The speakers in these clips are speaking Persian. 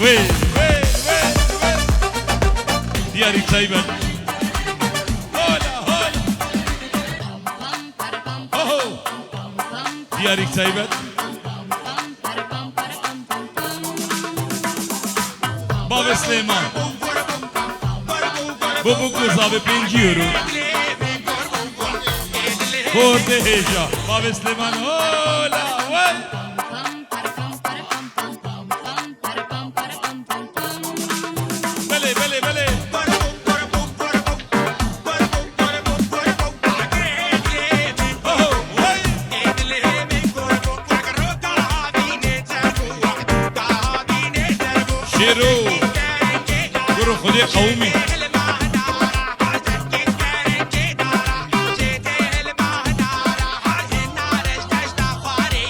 وين وين وين وين دياري تايبة هولا هولا اوه دياري تايبة بابا سليمان بابا كوزابي 5 euro Borde heja بابا سليمان هولا وين بلي بلي بلي شيرو برو خدي قومي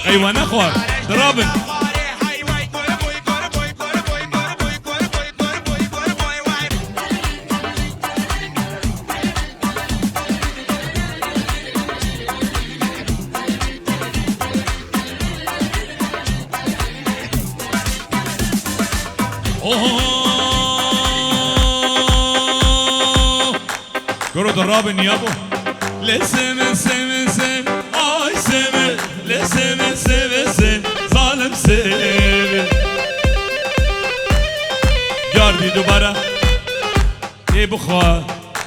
ايوه نخوار ضرابن كرو ضرابن يابو لسمن سمن سمن اي سمن لسمن سمن سمن ظالم سمن جاردي دوباره اي بخوا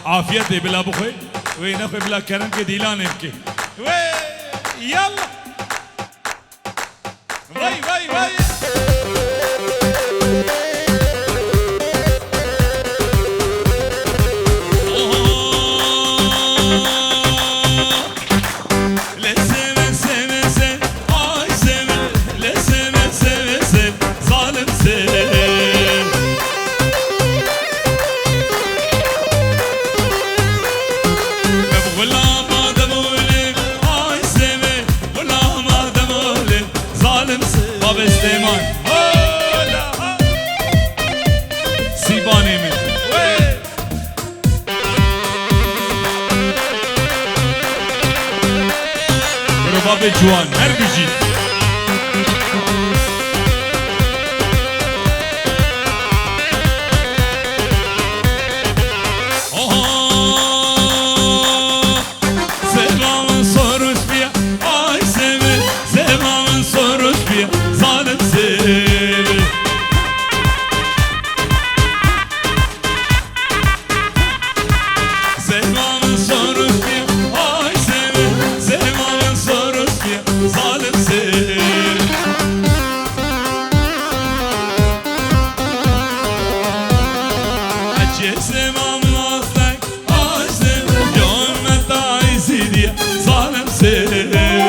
عافيتي بلا بخوي وين اخوي بلا كرم كديلان ابكي وي يلا وي وي وي جوان هر بيجي سلام صورش بيا اي سمي سلام صورش بيا ظالم سمي سلام صورش بيا اي سمي سلام صورش بيا ظالم سمي عجي سمام ناصلك اي سمي يوم متى عايزيدي ظالم سمي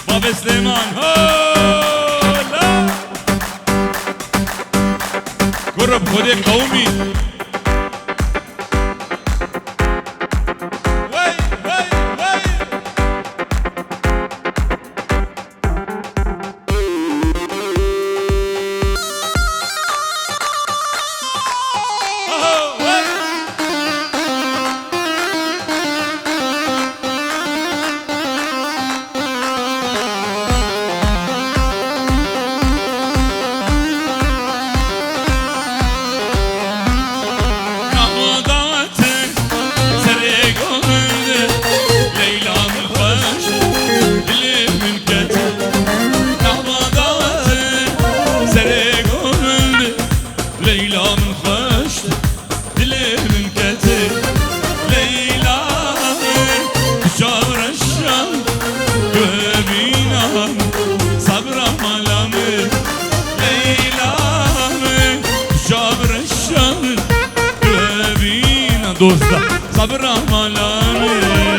بابا سليمان هولا قرب خدي قومي وي وي وي دوستا صبر مالامي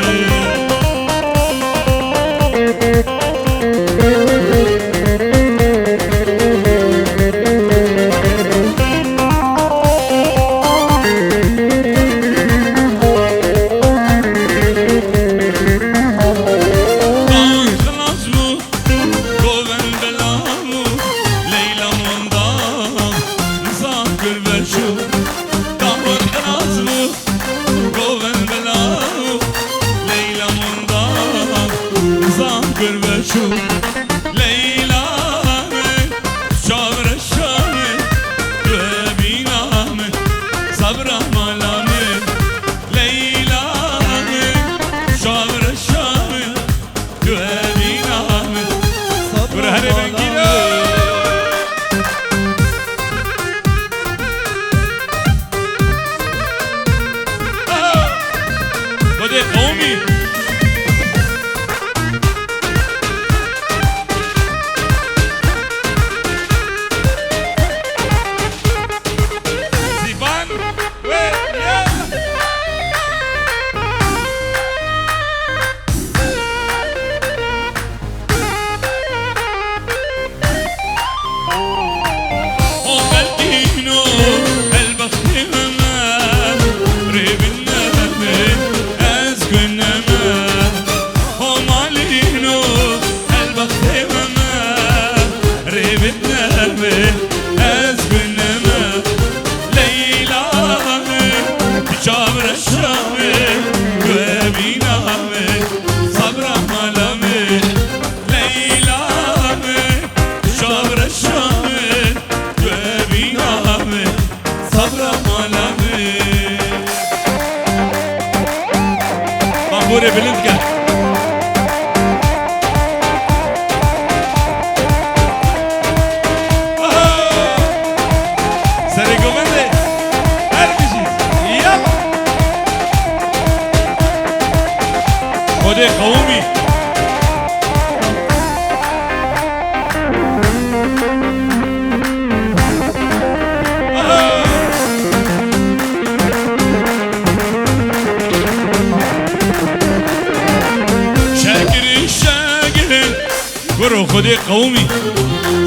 برو خودی قومی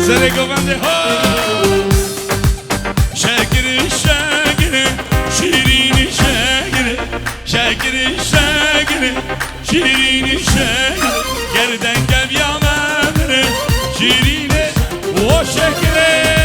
سر گوونده ها شاکر شاکر شیرین شاکر شاکر شاکر شیرین شاکر گردن گویا مدره شیرین و شاکره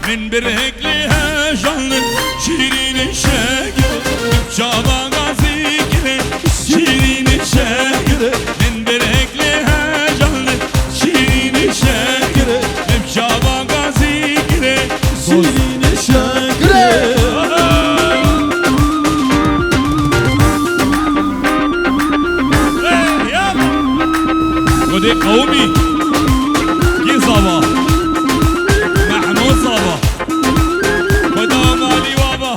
من برهكلها جنن شيرين الشاكر شابا غازي كده شيرين الشاكر من برهكلها جنن شيرين الشاكر شابا غازي كده شيرين الشاكر ودي قومي كي صباح محمود صباح ودوم علي بابا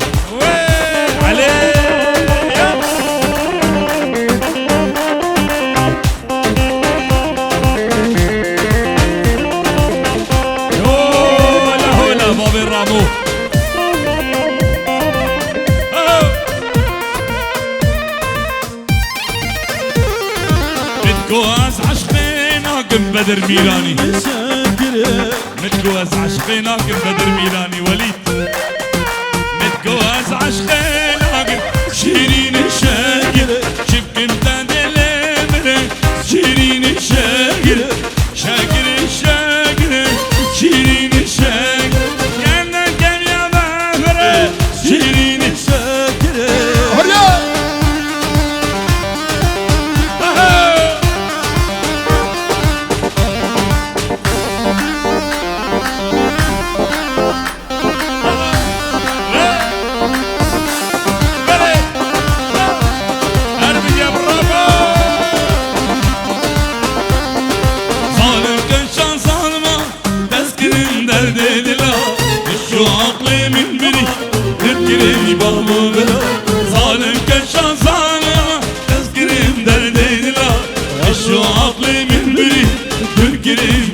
عليه هولا هولا بابي الرامو متجوز عشقنا قم بدر ميلاني متجوز عشقنا قم بدر ميلاني وليد متجوز عشقنا قم شيرين الشاقر شبك امتى دلمرة شيرين الشاقر شاقر الشاقر شيرين الشاقر كنا كان يا مغرة شيرين الشاقر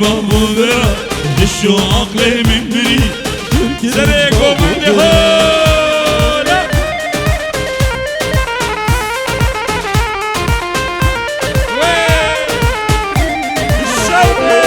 بابو برا الشو عقلي من بري سريكو من دهولا وين الشوقي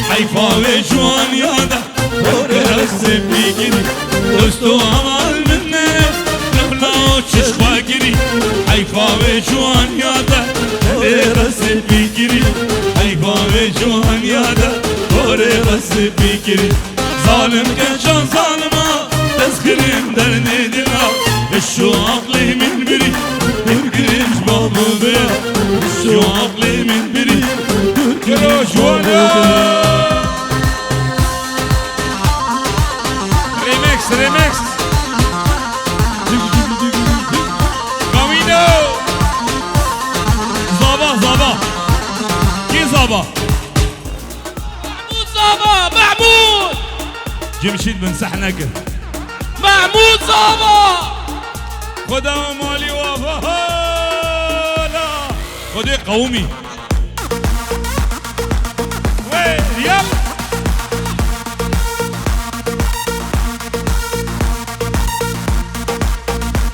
حيفاوي جوان يادا ورس بيجري دوستو عمال منه لبلا چشخوا گیری حيفاوي جوان يادا ورس بيجري حيفاوي جوان يادا ورس بيجري ظالم كجان ظالما تسخرين درني دلا الشو عقلي من بري القريش بابو بيا الشو عقلي من بري كرو جوانا Remix Camino Zaba Ki Zaba محمود زابا محمود جمشيد بن سحنقر محمود زابا خدا مالي وفهالا خدي قومي وين يلا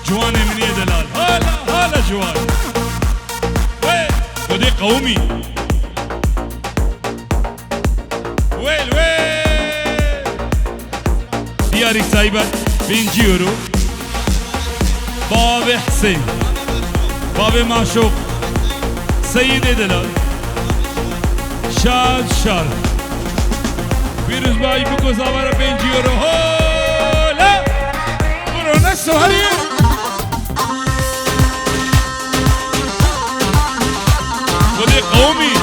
جواني من يدلال هلا جوان وين خدي قومي وين دياري سايبة 20 يورو باب حسين باب معشوق سيد دلال شاد شار فيروز باي بكو زاوارة 20 يورو هلا برو نسو هريم خدي قومي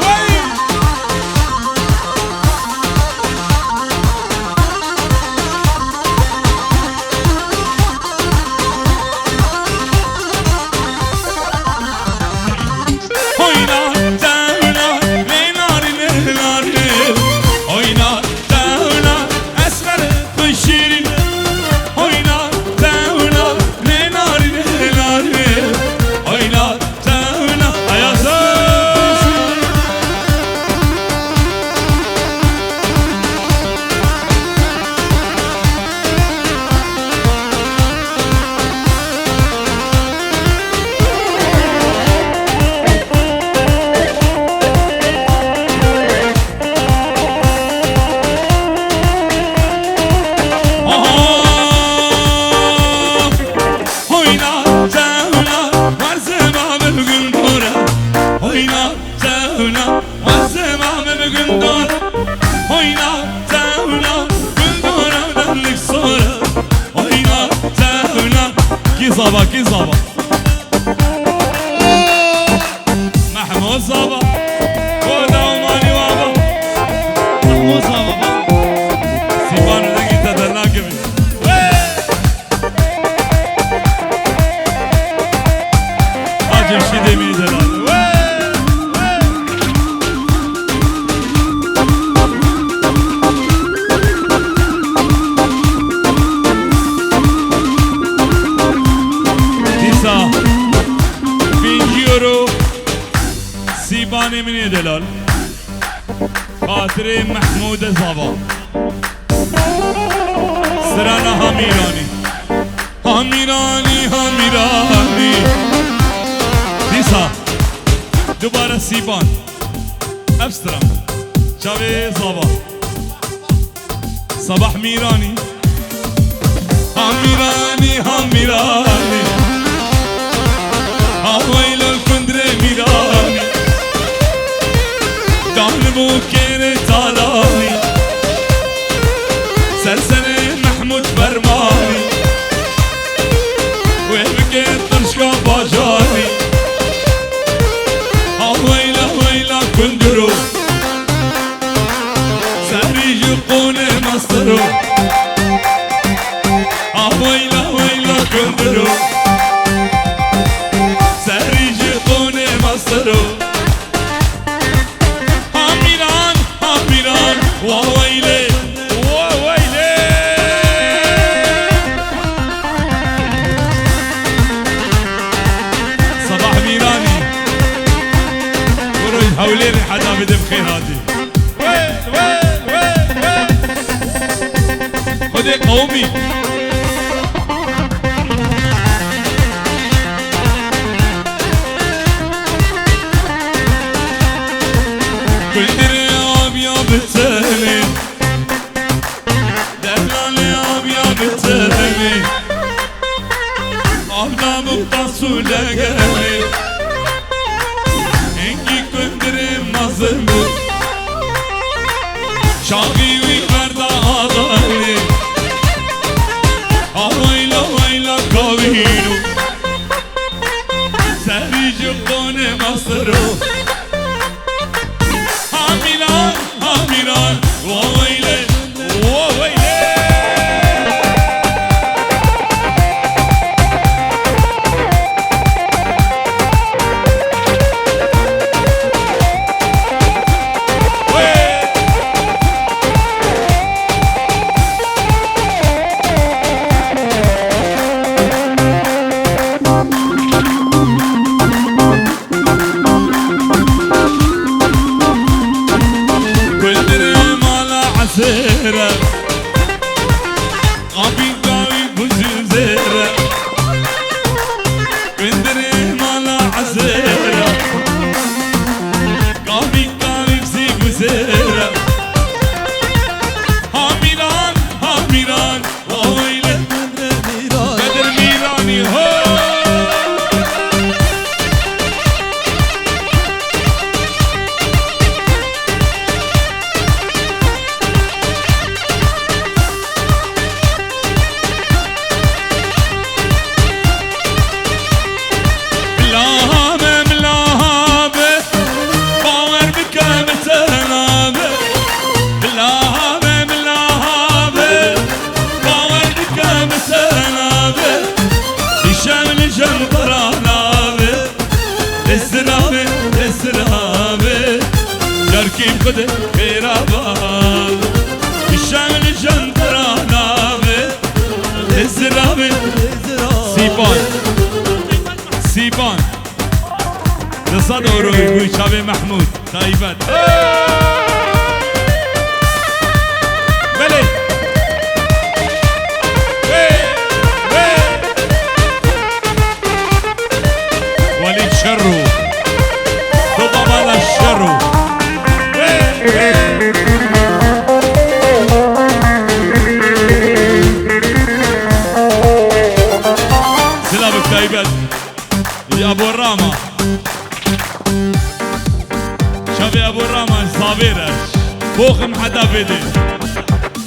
وين هوينا داونا لينار لينار هوينا داونا اسمر خشيري هوينا داونا لينار لينار هوينا داونا ايازا هوينا داونا مرزما ببقن دورا هوينا داونا مرزما ببقن دورا هوينا داونا بقن دورا ودلك صورا هوينا داونا كي زابا محمود زابا خدا ومالي وابا محمود زابا سيبانو دقي تدرناك بي Acım şey demeyiz herhalde. Disa 1000 euro Siban Emine Delal خاطر محمود زابا سرانا همیرانی دیسا دوباره سیبان ابسترم چاوی زابا صباح میرانی همیرانی آویل الکندر میرانی دانبو کیر تالانی سرسنه محمود فرمانی ويبكي طرشكا باجاني ويلا كندرو سري يقوني مصدرو ويلا كندرو خير هادي وين وين وين وين خذي قومي كل درياب يا بتسلي دلالي يا بتسلي أبدا مقتصو لقلي إنكي كندري مظلمي شاقي ويغردا أضلي ويلا ويلا كوينو سري جبوني مصرو هاميلان هاميلان وويلي وويلي زيرة قابي قاوي بوزيرة كندري مالا عزيرة قابي قاوي بزي بوزيرة هاميران هاميران وويلة بدر ميراني هو كيف خد خير آباد الشامل جنطرانا الزرابي سيبان سيبان لصد أوروي بوي شابي محمود طيبات بلي وليد شرو طبعا مال الشرو سلامك طيبات يا ابو الراما شافي ابو الراما صابرش فوق حدا بدي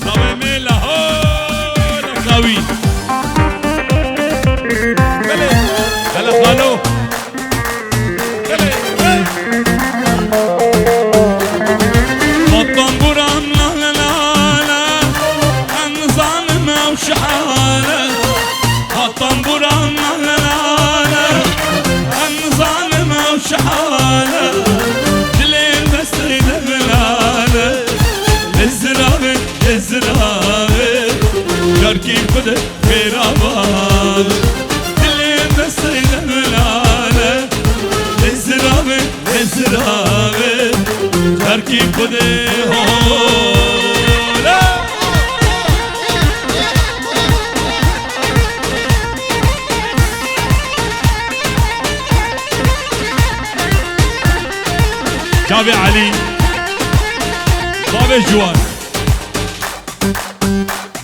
صابر ميلا هو قوي هلا خالو شحالة الطنبورة مهلالة النظام وشحالة دلين بس يدلالة الزرابة الزرابة جاركي بده في رابال دلين بس يدلالة الزرابة الزرابة جاركي بده شابي علي صابي جوان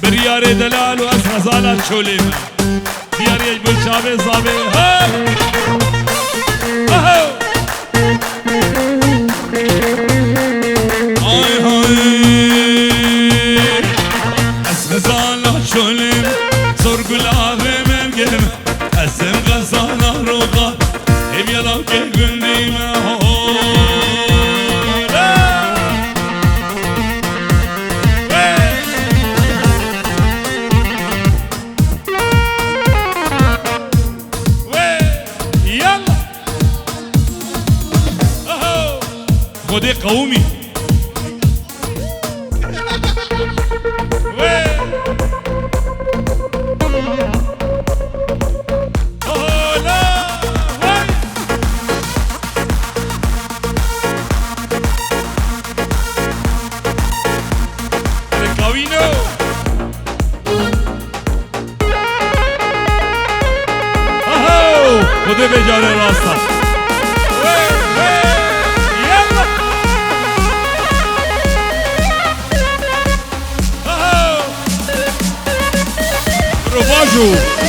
برياري دلال واسرى زالات شوليمة دياري يجبل شابي صابي هاو هاي هاي اسرى زالات شوليمة صور قلابي مرقم اسم غزالة روغا هم يلاو كي قنديمة خدي قومي خدا بجاره راستا يلا رواجو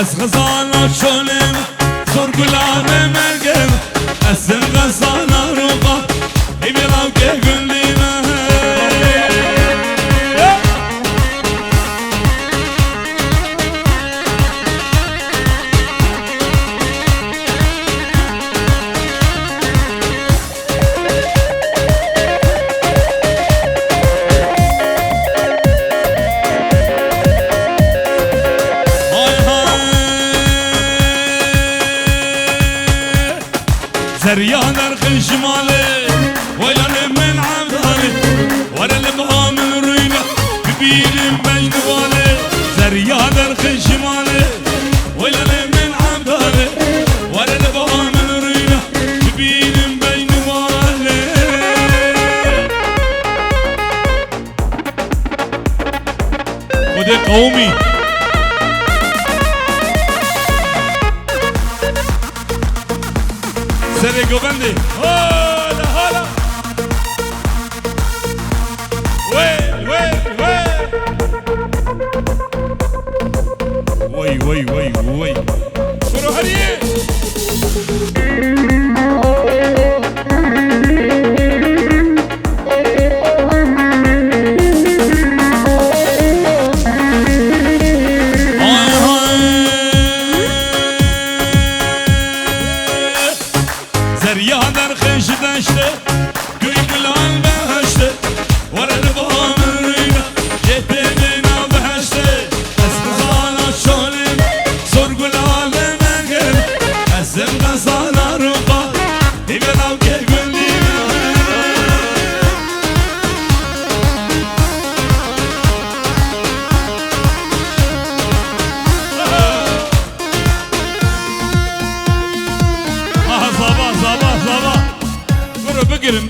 از غزالا شلم زور گلاب مرگم از غزالا روغا ای بیراو که گلیمه زريا درخ شمالي ولا من عمداني ولا المها من رينا كبير بين والي زريا درخ شمالي ولا من عمداني ولا المها من رينا كبير بين والي خذ قومي سري قبندي هلا هلا وي كرو هريه زريا درخش دشته گوی گلال بهشته ورد با من رینا جهت دینا بهشته از غزالا شلم زور گلال مرگم از غزالا روغا ای بیراو که گلیمه زابا برو بگیرم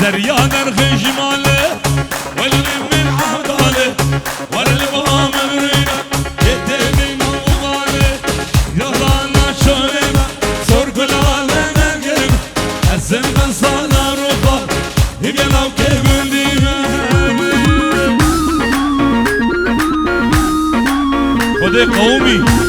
زريا درخ شمالي ولا من عدالي ولا المها من رينا جهت بينا وغالي يغرانا شلمه زور گلال مرگم از غزالا روغا ای بیراو که گلیمه خود قومی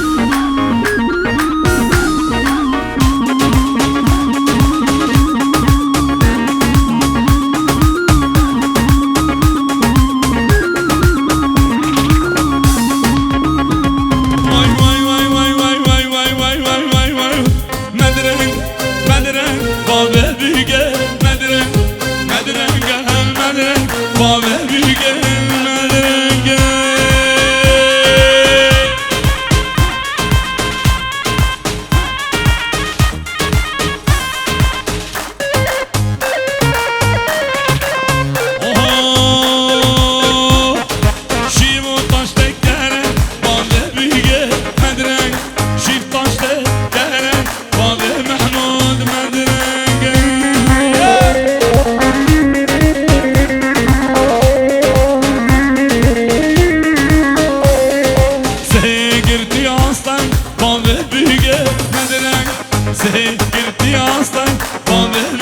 سهرتي اصلا قابل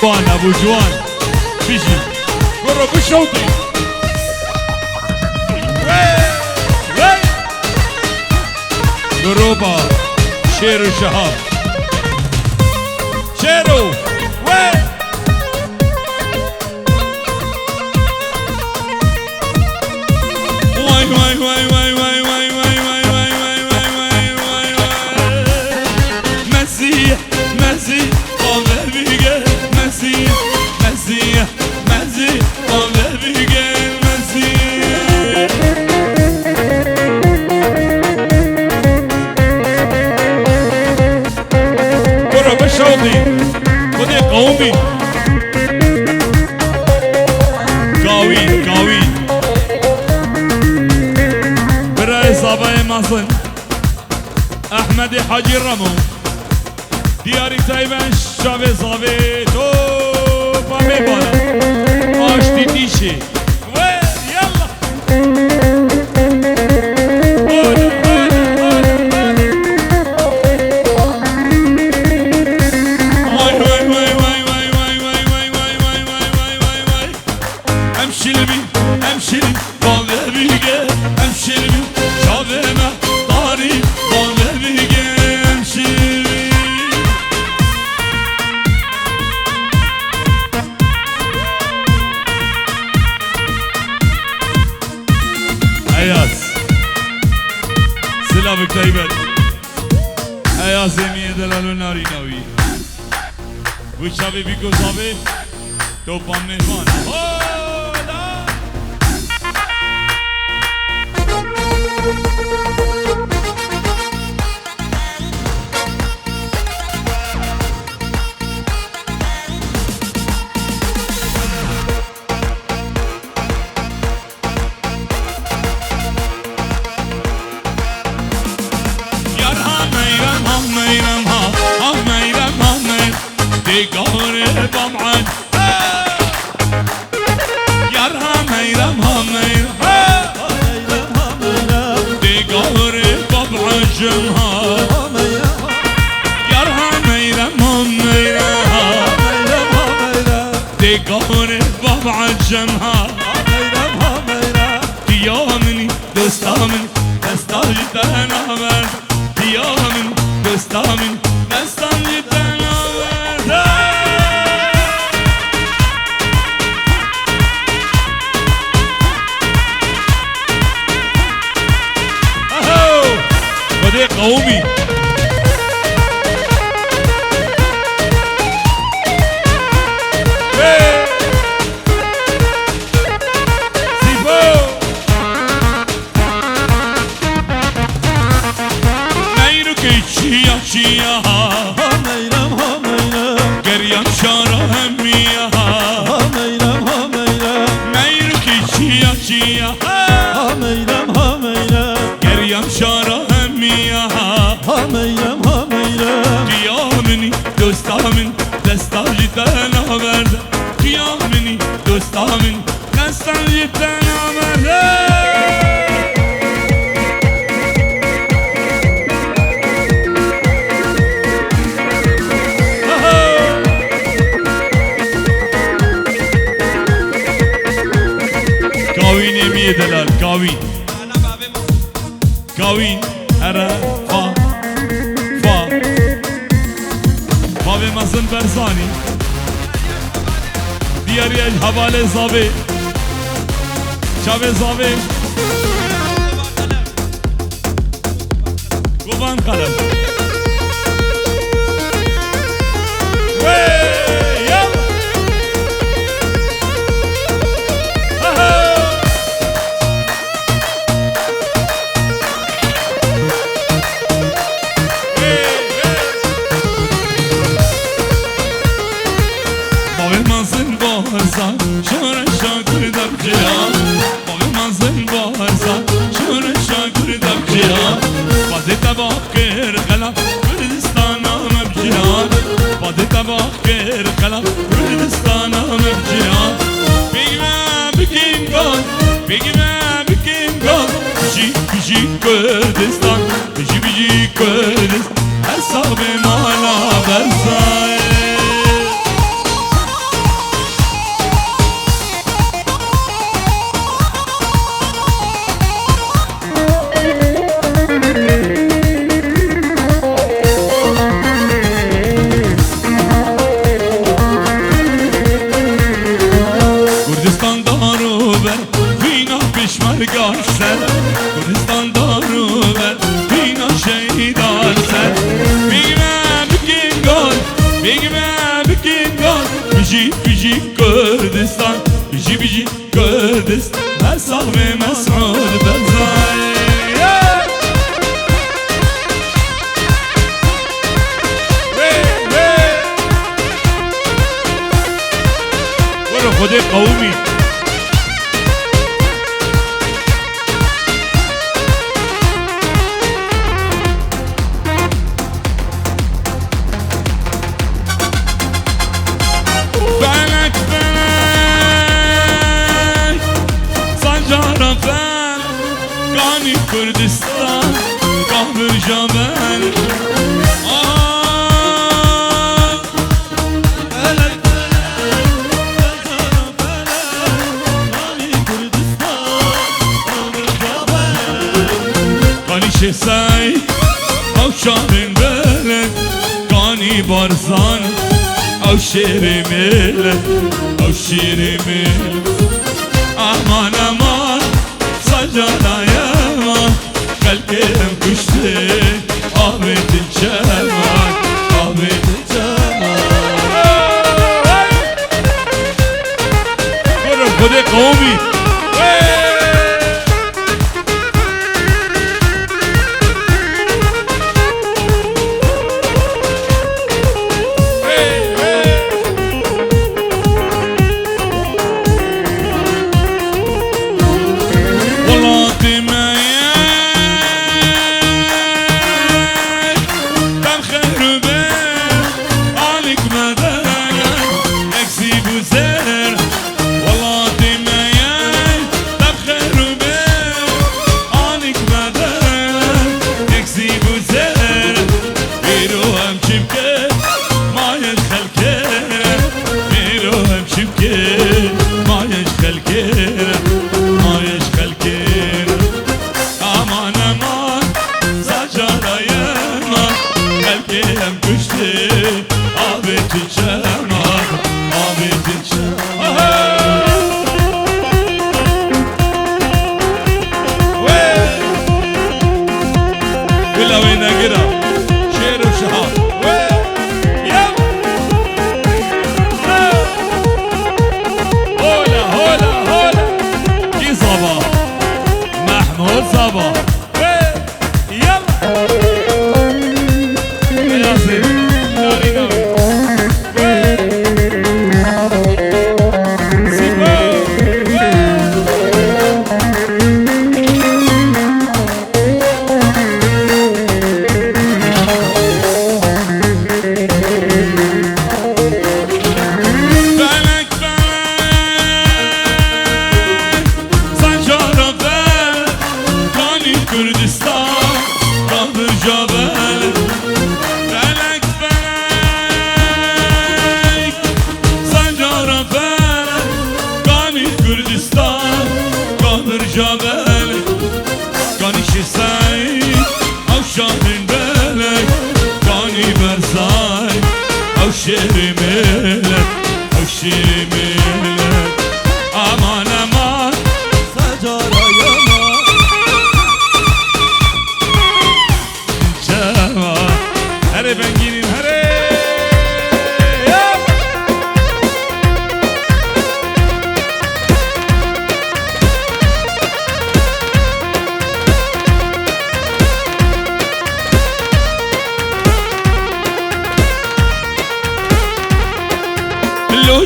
طبعا ابو جوان بيجي قرب الشوطي قروبة شيرو شهاب شيرو مسيح قابل مازن احمد حاجی رمو دیاری تایبن شب زاوی تو پامی بالا آشتی دیشه و یلا طيبت ايا زمي دلالو ناري نوي وشابي بيكو صابي تو پامنهمان قهر بابا عجمها ديامني دستامن دستاج تنامن ديامن دستامن دستاج تنامن اهو بدي قومي شيا هميرم هميرم قريم شارة هميا هميرم هميرم ميركي شيا شيا هميرم هميرم قريم شارة هميا هميرم هميرم قيامني دوستامن دستاج تنامرد قيامني دوستامن دستاج تنامرد دلال كاوين كاوين أرا فا بابي مازن برزاني دياري الحوالي زابي شابي زابي قوبان قلب Kurdistan, biji Kurdistan, hesabı mala bersay. Kurdistan daru ver, vina pişmar garser. Kurdistan daru ver, vina şehidar ser. Bigme bikin gol, biji Kurdistan, biji Kurdistan, hesabı Mes'ud berzay. خود قومی سنجارفن کانی کردستان کابر جابن شسای او شامن بلد کانی بارزان او شیر ملد او شیر ملد امان امان سجادای امان قلبیم کشته آبت الجمال آبت الجمال برو خود قومی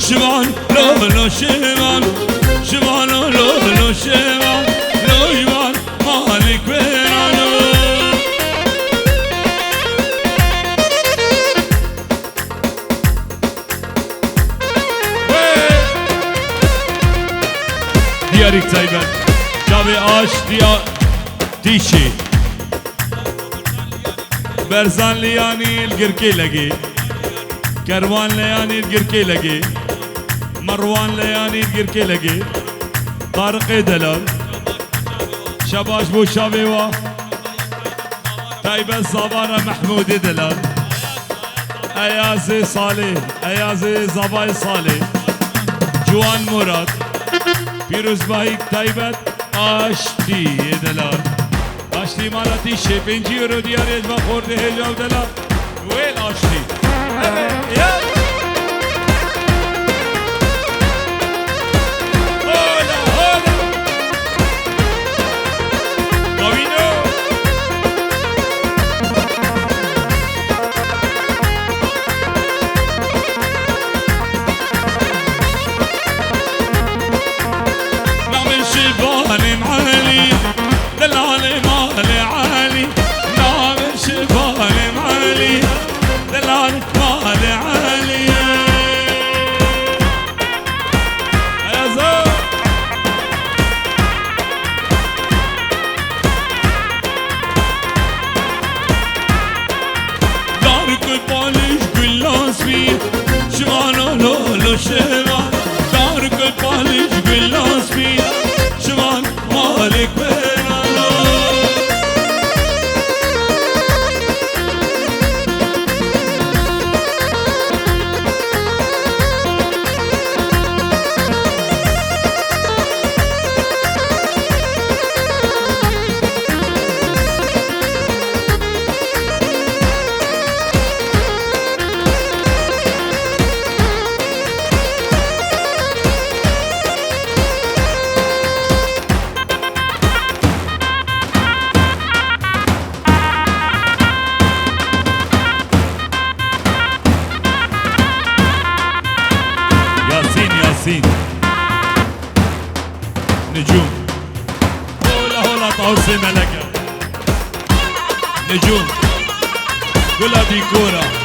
شمان لو شمان شمان لو شمان لو شمان مالك بيرانو ديارك تايبن جابي آش ديار تيشي برزان لياني الگركي لگي كروان لياني الگركي لگي مروان لياني الگركي لگي طارق دلال شباش بو شابيوا تايبة صبارة محمود دلال ايازي صالح ايازي زباي صالح جوان مراد پیروز بايك تايبة آشتي دلال آشتي مالاتي شپنجي يورو دياريج با خورده هجاو دلال ويل آشتي يلا دلال نجوم هولا هولا طاوسي ملكة نجوم كلها ديكورة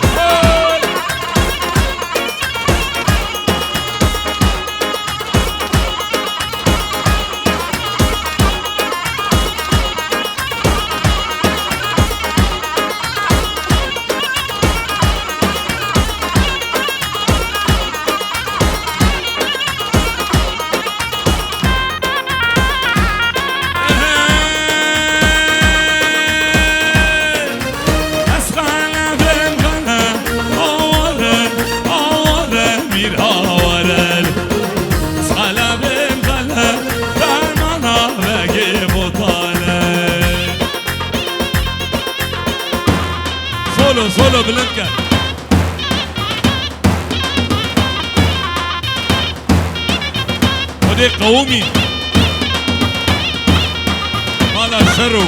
سولو بلنكر ودي قومي مالا شرو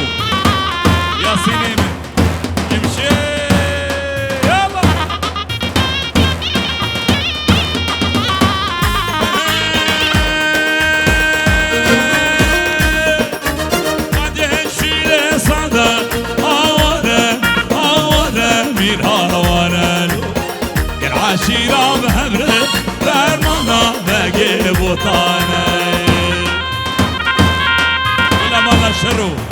يا سينما يمشي يلا قد هالشي صدى عشيرة بهبرة فرمانا بقي بوطانة ولا مالا شرو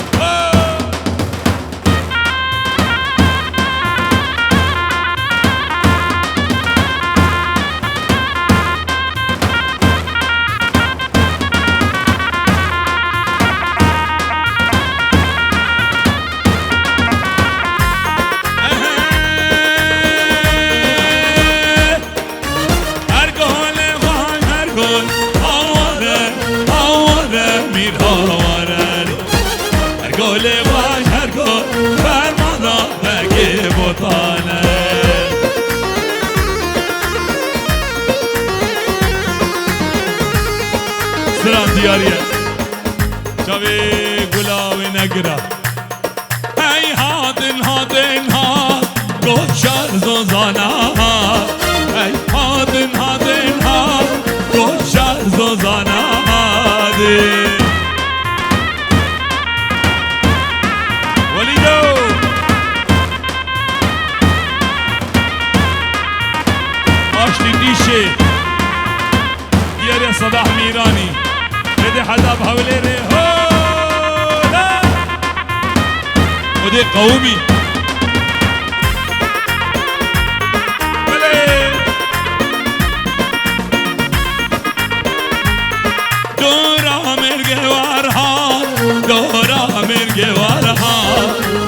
هرگوله باش هرگول فرمانا بگی بوطانه سلام دیاریه چاوی گلاوی نگره ای هادن هادن هاد گوشر زوزانا ای هادن هادن هاد گوشر زوزانا يا صباح ميراني بدي حدا بحوليري هولا ودي قومي دورا مرقى وارها دورا مرقى وارها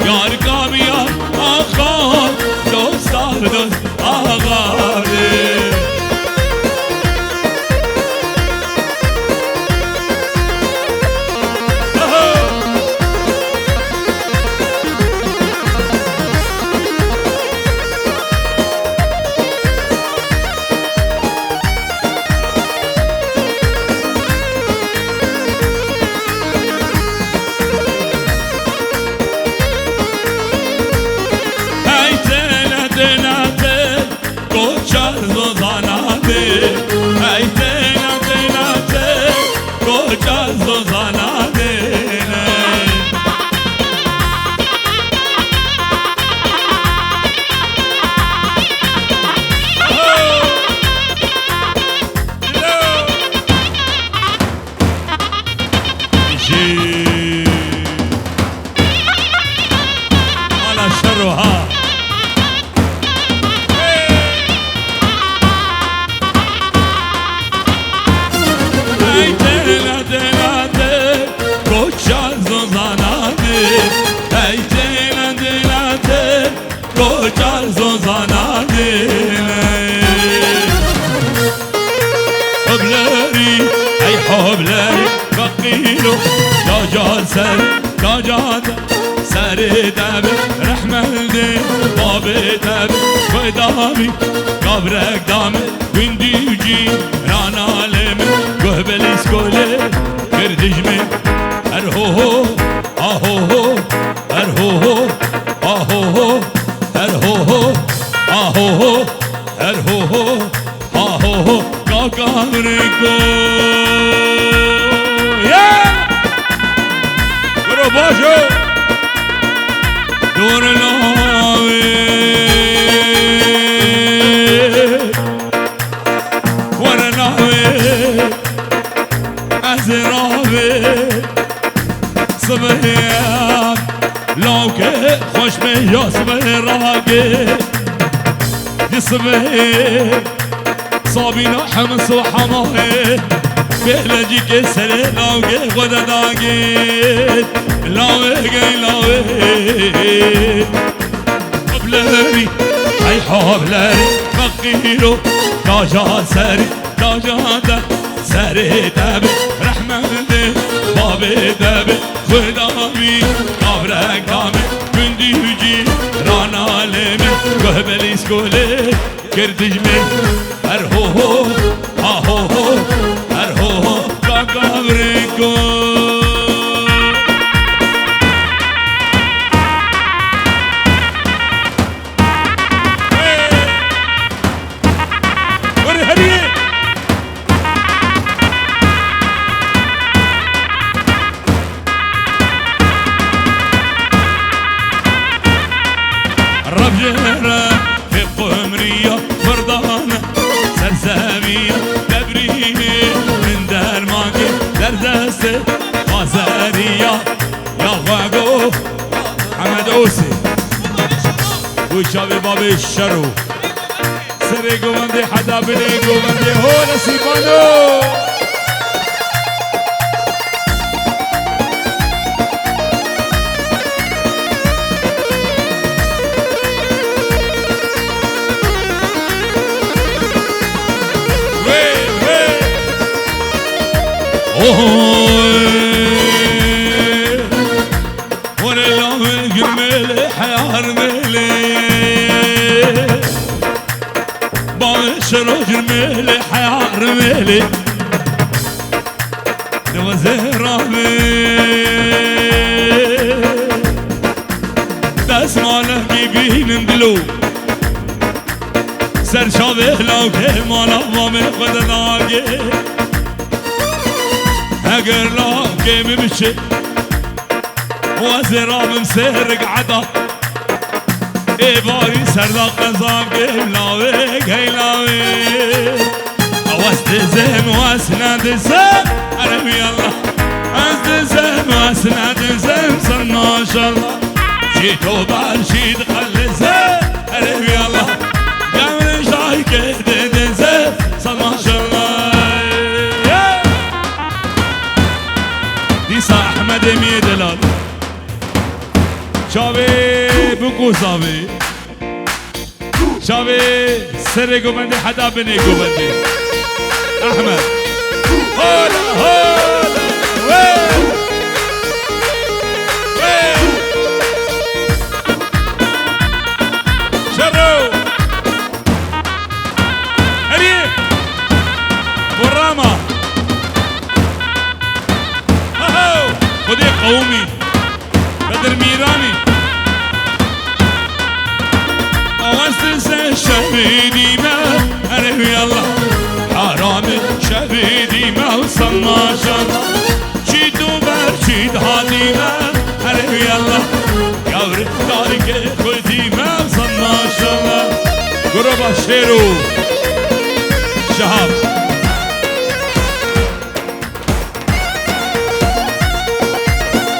يار كاميار آخار دوستار دوست آغاري سر دب رحمل دی باب دب قدامی قبرک دام ویندی جی ران عالم گهبل اسکوله کردجمه هر هو هو آهو هو هر هو هو آهو هو هر هو هو آهو هو هر هو هو آهو هو کاکا مرکو باشو دور لاوي ورا لاوي ازراوي صبيان لوكي خوش بيا صبي راقي يصبي صابينا حمص وحماهي بيلاجي كسري لاوكي غدا داقي لاوي قي لاوي بلاري اي حبلاري فقيرو تاجا سري تاجا سري تابي رحمة دي بابي دابي خدامي قبرك دامي كندي وجي رانا لمي قهبلي سكولي كردجمي ارهوهو اهوهو ارهوهو قبركو ربجرة في قمرية فردانة سرسامية دبريني من درمانكي دردست غزارية يا غاقو حمد أوسي وشابي بابي الشرو سريقو بندي حدا بليقو بندي هو نسيبانو ورا ملي حيار ملي باشر ملي حيار ملي وزهرامي دست مالك يبين دلو سر شابه لاوكي مالا مامي خود ناگه اگر لاوكي مبشي وزرامم سرق عدا ايباري سرداق نظام كيلاوي كيلاوي واستزم واسند زم عربي الله استزم واسند زم صار ما شاء الله جيتو برشيد خلي زم عربي الله قمر شاي كده زم صار ما شاء الله ديسا احمد ميدلال شاوي بكو صافي شاوي سرقو بندي حدا بنيقو بندي احمد هولا هولا وين وين شرو هري براما هاو خدي قومي بدر ميراني اوستس شهيدي ما عربي الله حرامي شهيدي ما وصل ما شاء الله شيدو برشيد هادي ما عربي الله قبر تارك خدي ما وصل ما شاء الله قرب الشيرو شهاب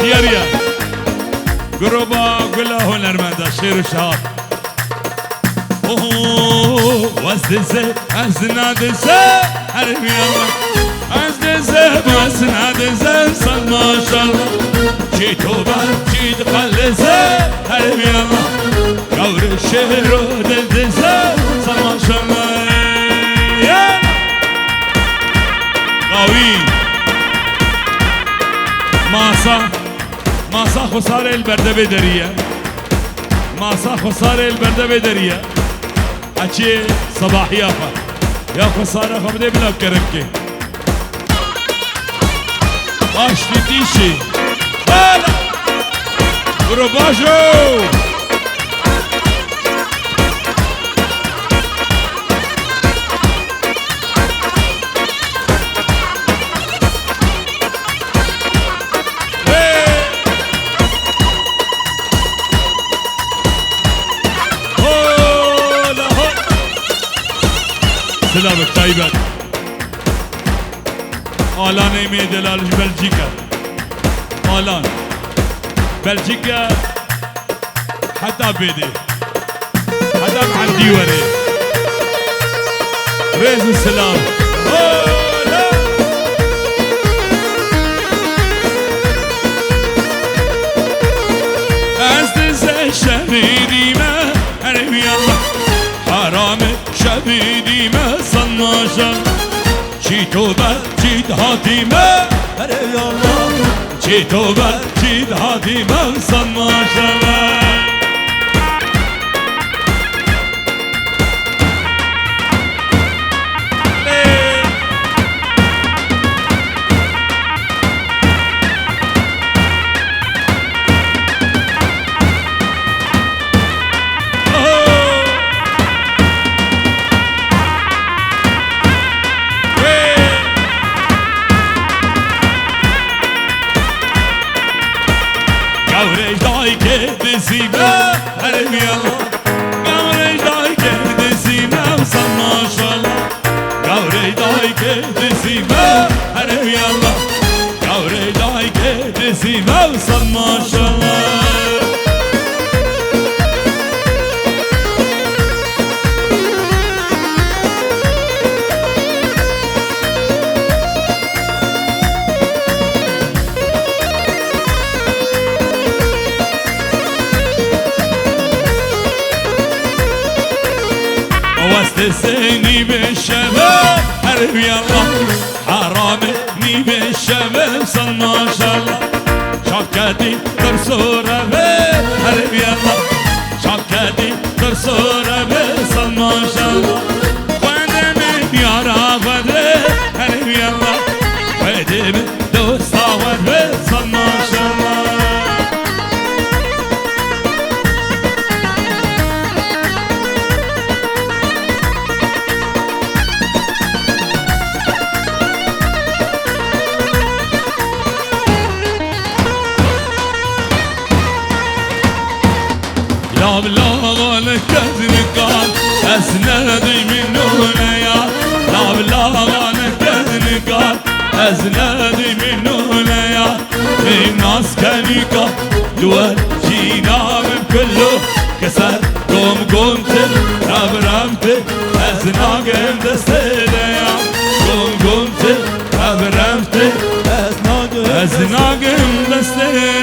دياريا قربا كلها هنرمندا شيرو شهاب واسدسه اسنادسه حرمي الله اسدسه واسنادسه صل ما شاء الله جيتو برشيد خلصه حرمي الله قور الشهر ودلدسه صل ما شاء الله قوي ماسا خسارة البردة درية ماسا خسارة البردة بدرية أشي صباح يافا يا خسارة خبدي بلا بكرمكي أشتي تيشي هلا قرباشو مالان میدلال بلژیکا مالان بلژیکا حتى بدي حتى عندي وري ريز السلام شهيدي ما أرم يلا حرام شهيدي ما صناشا چی توبه چی دهاتی ما أرم يلا چی توبه چی دهاتی ما صناشا دسيمة هرم يلا قوري دايك دسيمة وصل ما شاء الله قوري دايك دسيمة هرم يلا قوري دايك دسيمة وصل ما شاء الله واستسني بالشباب هرب يلا حرامي بالشباب صل ما شاء الله شبكتي ترسورة هرب يلا شبكتي ترسورة صل ما شاء الله وانا من يارا فدري هرب يلا ويدي من دوستا ودري صل ما شاء الله لا بالله الكذب قال أسندي من هنايا لا بالله الكذب قال أسندي من هنايا من ناس كنيكا دول جينا من كله كسر قمت أبرمت أزناقم دستيا قمت أبرمت أزناقم دستيا